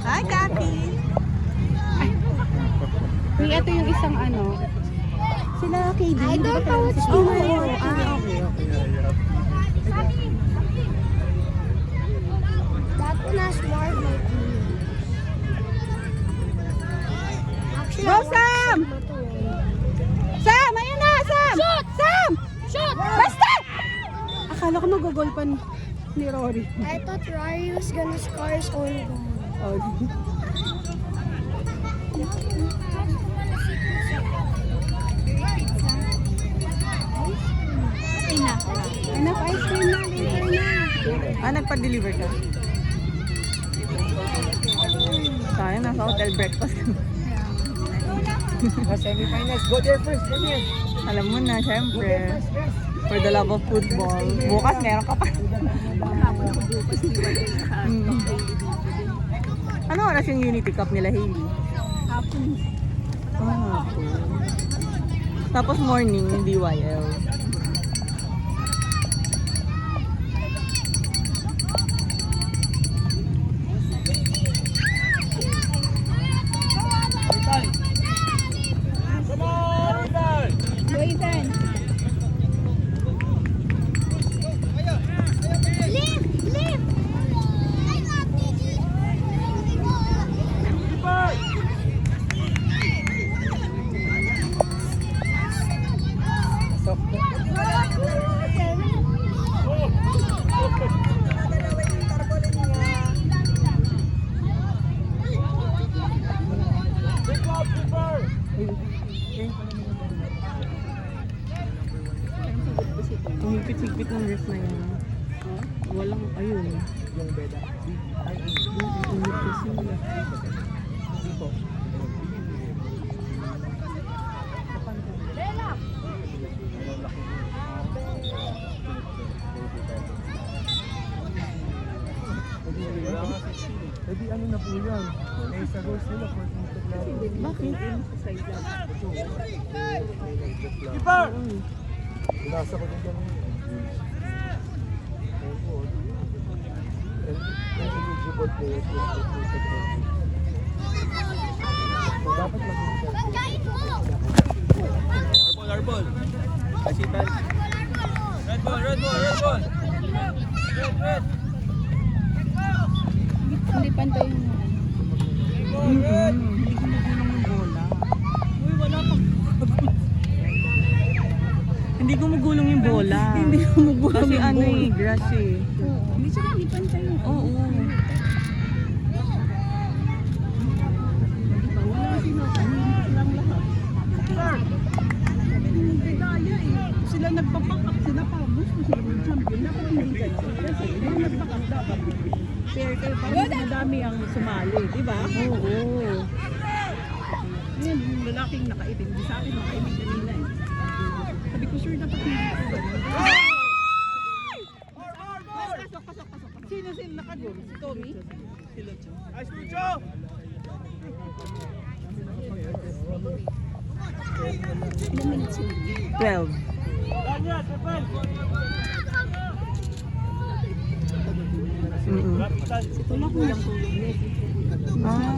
Hi, Kathy! Ito yung isang ano. Sila KD. I don't know what's Oh, going on. okay. That one has more mountains. Actually, Go, I want Sam! to shoot motor. Sam! Ayun na, Sam! Shoot! Sam! Shoot! Basta! Akala ko magugol pa ni Rory. I thought Rory was gonna score his own goal. Oh, enough ice cream na, later na. Nagpa-deliver ka? Sayang, nasa hotel breakfast ka. Semi-finals, go there first, go there. Alam mo na, syempre. For the love of football. Bukas meron ka pa. Mm. Ano oras yung Unity Cup nila, Hailey? Hapon. Hapon. Tapos morning, DYL. Ang higpit-higpit ng ref na yan. Walang, ayun. Yung beda. Ang higpit kasi. Dito. Pwede ano na po yan. May sa goals nila for Bakit? Keeper! Binasa ko din kami. Eligible players will be treated. So dapat lang Arbol. Kasitan. Red ball. Red. Hindi pantay yung Hindi gumugulong yung bola. Uy, wala pa. Hindi gumugulong yung bola. Hindi gumugulong kasi ano eh, grass eh. Hindi siya hindi pantay yung Oo. Sila nagpapapak, sila pa gusto sila ng champion. Dapat hindi kayo. Kasi yung nagpapak dapat. Fair kayo para madami ang sumali, di ba? Oo. Ngayon, yung lalaking nakaitim. Di sa akin nakaitim kanina eh. Sabi ko, sure dapat hindi ko. Pasok. Sino nakagol? Si Tommy? Si Lucho. Ice Lucho! 12. Danya, Stephen! Tulak mo lang tulog niya. Ah.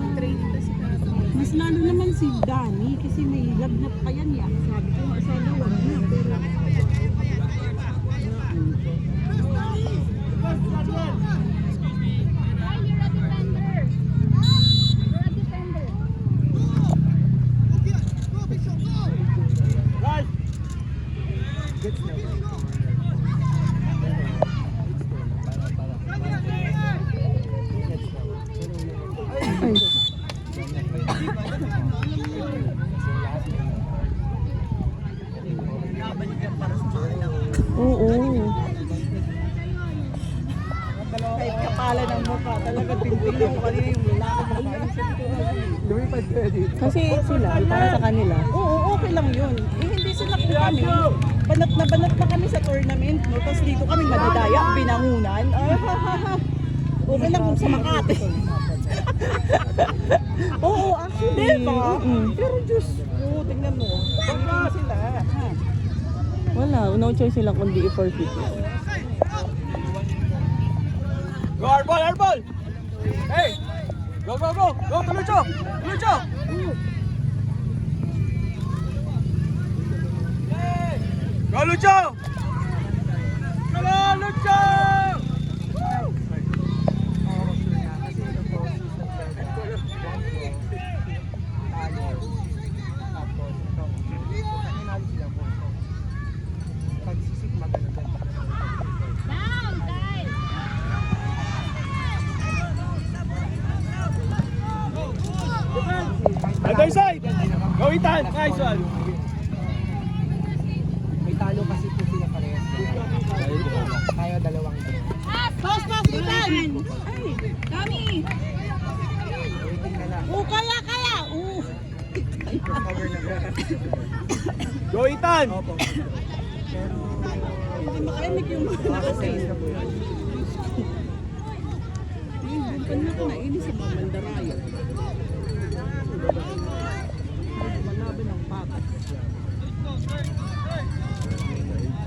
Mas lalo naman si Danny kasi may lagnat pa yan ya. Sabi ko, sana wag na. Pero Oo. kahit kapala ng mukha, talaga tintin yung kanina yung lalaki ng lumipad ka dito. Kasi sila, para sa kanila. Oo, okay lang yun. Eh, hindi sila kung kami. Banat na kami sa tournament. No? Tapos dito kami madadaya, binangunan. Okay lang kung sa Makati. Oo, actually. Diba? Pero Diyos, tingnan mo. Tingnan sila. Ha? Wala, no choice sila kundi i-forfeit. Go, Arbol! Hey! Go, go, go! Go, Lucho! Lucho! Go, Lucho! Come on, Lucho! Other side! Go, Ethan! Nice one! May talo kasi po sila parehas. Tayo dalawang. Pass, Ethan! Ay, kami! Waiting na lang. Kaya! Cover na ba? Go, Ethan! Opo. Pero... Hindi makainig yung mga Nakasalis na po yun. Doon na ako nainis sa mga mandaraya. Malaban ng patas.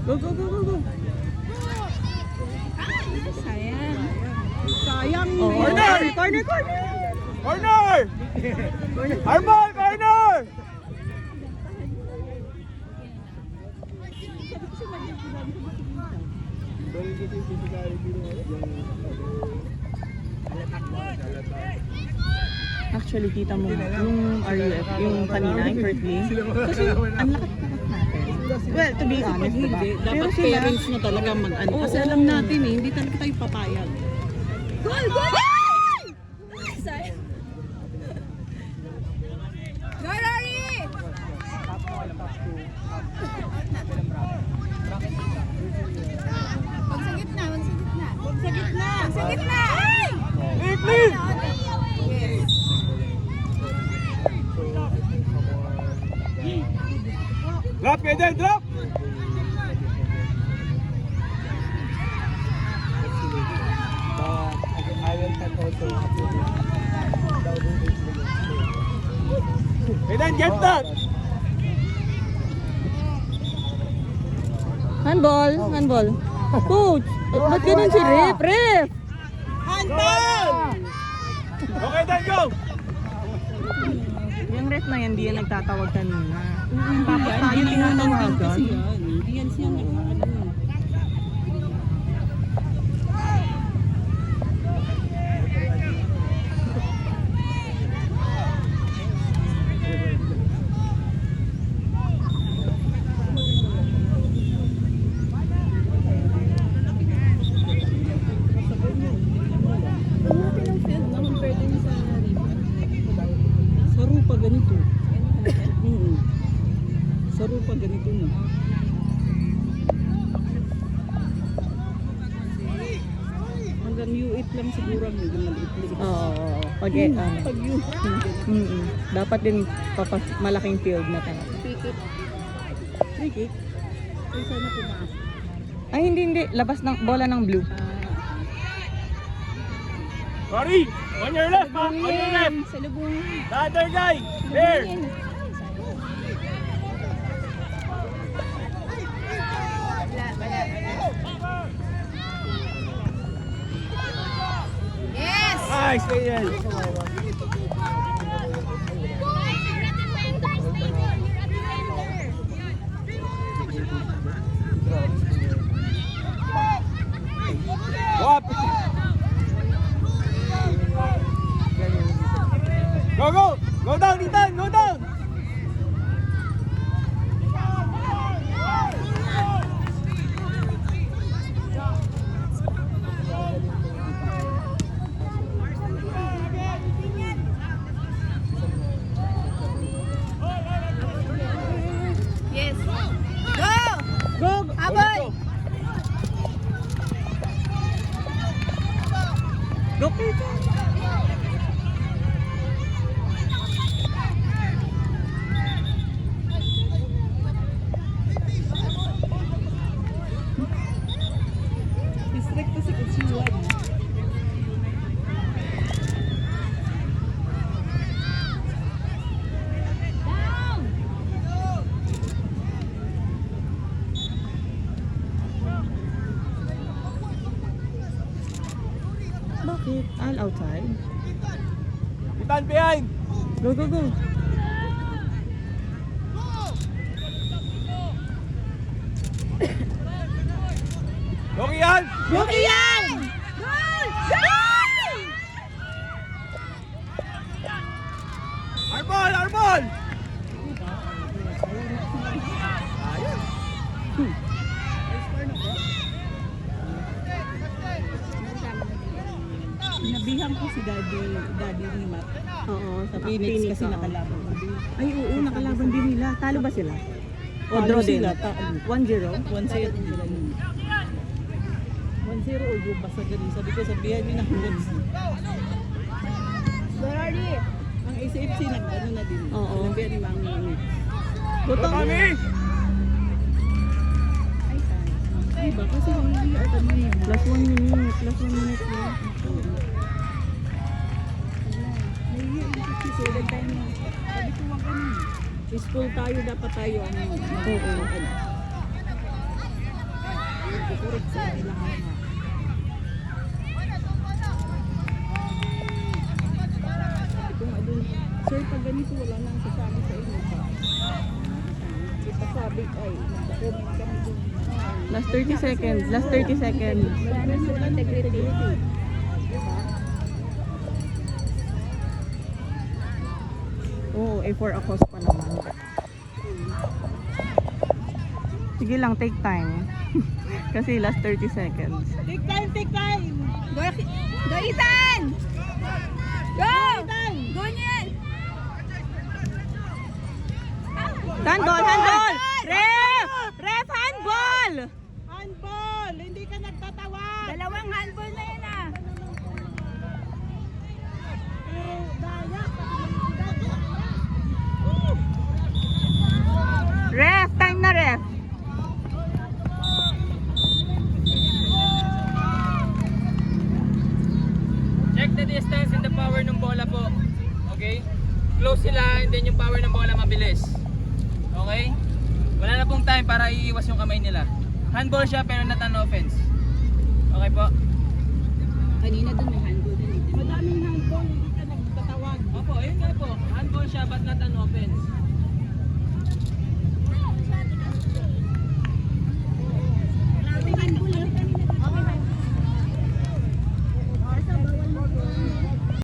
Go! Sayang. Oh, Corner! Corner! Arbol, corner! Actually, kita mo yung RUF, yung kanina, yung Kurt Lee. Kasi ang lakas-lakas natin. Well, to be honest, diba? Hindi, Pero dapat sila, parents na talaga mag-ano. Kasi alam natin eh, hindi talaga tayo papayag. Goal! Rory! Wag sa gitna. Ay! Lead! Yes. Drop, Eden, drop! I will cut also after this. Eden, get that! handball. Coach, ba't ganun si Ref? Handball! Okay, Eden, go! Yung ref na yan, hindi yan nagtatawag kanina. Tapos tayo tinatawagan. kasi yan. Hindi yan siya nag-ano. Sarupa ganito. Sarupa ganito na. Hanggang U8 lang siguro ang hindi mag-itli. Oo. Pag U8. dapat din malaking field na talaga. Free kick. Ay, sana pumaas. Ay, hindi. Labas ng bola ng blue. Sorry! On your left, ha? On your left! Sa lubong. The other guy! There! Yes! Nice, Eden! Go up! Go, go! Go down, Ethan! Go down! Yes! Go! Go! Aboy! Go, Peter! District kasi Kutsiwan. Bakit? All outside? Ethan behind. Go, go, go. Okay yan. Okay yan! Goal! Goal! Arbol, arbol. Sinabihan ko si Daddy Rimat. Oo, sa Phoenix kasi oo. nakalaban ko din. Ay, oo, nakalaban din nila. Talo ba sila? O Talo draw din? sila, 1-0? 1-0 sila yun. 1-0 or yung basta ganun. Sabi ko, sabihan nyo na goods. Dorari! Ang ACFC nag-ano na din. Oo. Sinabihan ni Mami. Butong. Kami. Ay, tayo. Diba? Kasi hindi ako kami. Plus 1 minute. Plus 1 minute na. Susulan tayo na. Sabi ko, wag kami. Peaceful tayo, dapat tayo ang Oo. correct sa kailangan na. Sabi ko nga dun, sir, pag ganito wala nang sasama sa inyo pa. Sabi ay, nag-comment kami dun. Last 30 seconds. Last 30 seconds. Sana sila integrity. Oo, A4 akos pa naman. Sige lang, take time. Kasi last 30 seconds. Take time, take time! Go, go Ethan! Go! Go Niel! Handball! Handball! Ref! Ref! Handball! Handball! Hindi ka nagtatawag! Dalawang handball na yan ah! Ref! Time na ref! Check the distance and the power ng bola po. Okay? Close sila and then yung power ng bola mabilis. Okay? Wala na pong time para iiwas yung kamay nila. Handball siya pero not an offense. Okay po? Kanina dun may handball din. Madaming handball, hindi ka nagtatawag. Opo, ayun nga po. Handball siya but not an offense.